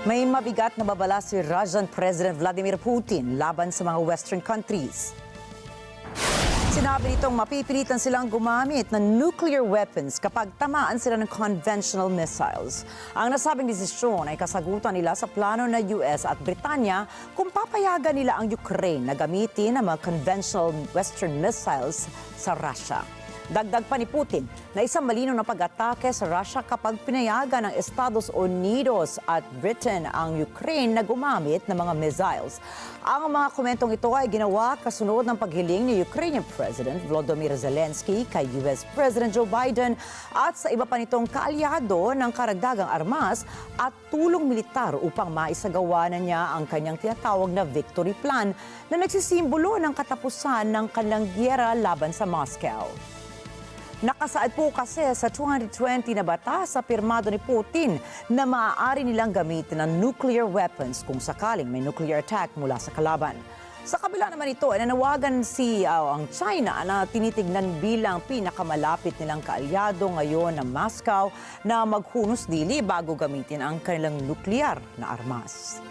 May mabigat na babala si Russian President Vladimir Putin laban sa mga Western countries. Sinabi nitong mapipilitan silang gumamit ng nuclear weapons kapag tamaan sila ng conventional missiles. Ang nasabing desisyon ay kasagutan nila sa plano ng US at Britanya kung papayagan nila ang Ukraine na gamitin ang mga conventional Western missiles sa Russia. Dagdag pa ni Putin na isang malinaw na pag-atake sa Russia kapag pinayagan ng Estados Unidos at Britain ang Ukraine na gumamit ng mga missiles. Ang mga komentong ito ay ginawa kasunod ng paghiling ni Ukrainian President Volodymyr Zelensky kay US President Joe Biden at sa iba pa nitong kaalyado ng karagdagang armas at tulong militar upang maisagawa na niya ang kanyang tinatawag na victory plan na nagsisimbolo ng katapusan ng kanilang giyera laban sa Moscow. Nakasaad po kasi sa 220 na batas sa pirmado ni Putin na maaari nilang gamitin ng nuclear weapons kung sakaling may nuclear attack mula sa kalaban. Sa kabila naman ito, nanawagan ang China na tinitignan bilang pinakamalapit nilang kaalyado ngayon ng Moscow na maghunos dili bago gamitin ang kanilang nuclear na armas.